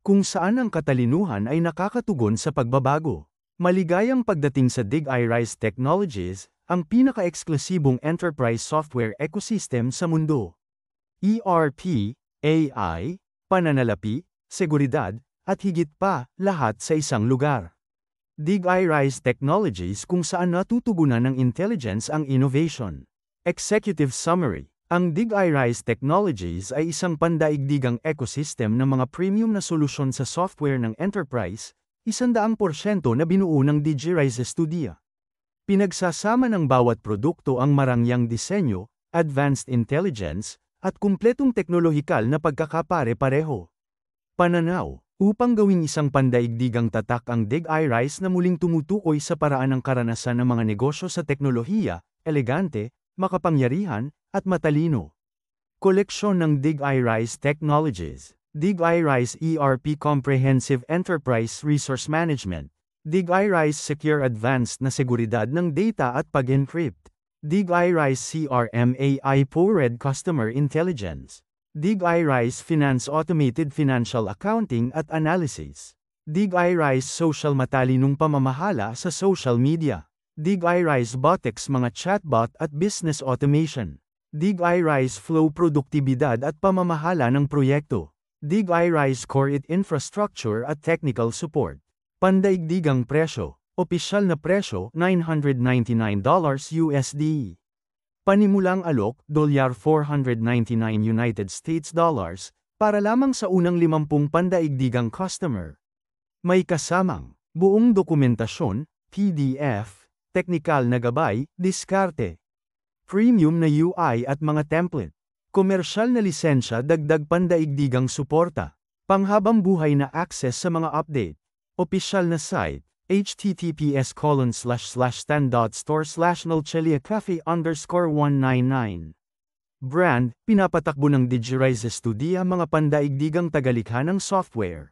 kung saan ang katalinuhan ay nakakatugon sa pagbabago. Maligayang pagdating sa Dig-i-Rise Technologies, ang pinaka-eksklusibong enterprise software ecosystem sa mundo. ERP, AI, pananalapi, seguridad, at higit pa, lahat sa isang lugar. Dig-i-Rise Technologies kung saan natutugunan ng intelligence ang innovation. Executive Summary. Ang Dig-i-Rise Technologies ay isang pandaigdigang ecosystem ng mga premium na solusyon sa software ng enterprise, 100% na binuo ng Dig-i-Rise Studio. Pinagsasama ng bawat produkto ang marangyang disenyo, advanced intelligence, at kumpletong teknolohikal na pagkakapare-pareho. Pananaw. Upang gawing isang pandaigdigang tatak ang Dig-i-Rise na muling tumutukoy sa paraan ng karanasan ng mga negosyo sa teknolohiya, elegante, makapangyarihan, at matalino. Koleksyon ng Dig-i-Rise Technologies. Dig-i-Rise ERP Comprehensive Enterprise Resource Management. Dig-i-Rise Secure Advanced na seguridad ng data at pag-encrypt. Dig-i-Rise CRM AI Powered Customer Intelligence. Dig-i-Rise Finance Automated Financial Accounting at Analysis. Dig-i-Rise Social Matalinong Pamamahala sa Social Media. Dig-i-Rise Botex Mga Chatbot at Business Automation. Dig-i-Rise Flow Produktibidad at Pamamahala ng Proyekto. Dig-i-Rise Core IT Infrastructure at Technical Support. Pandaigdigang presyo. Opisyal na presyo, $999 USD. Panimulang alok, $499 United States dollars, para lamang sa unang 50 pandaigdigang customer. May kasamang buong dokumentasyon, PDF, teknikal na gabay, diskarte, premium na UI at mga template, komersyal na lisensya dagdag pandaigdigang suporta, panghabang buhay na access sa mga update, opisyal na site, https://stan.store/nolcheliacafe_199. Brand, pinapatakbo ng Dig-i-Rise Studio mga pandaigdigang tagalikha ng software.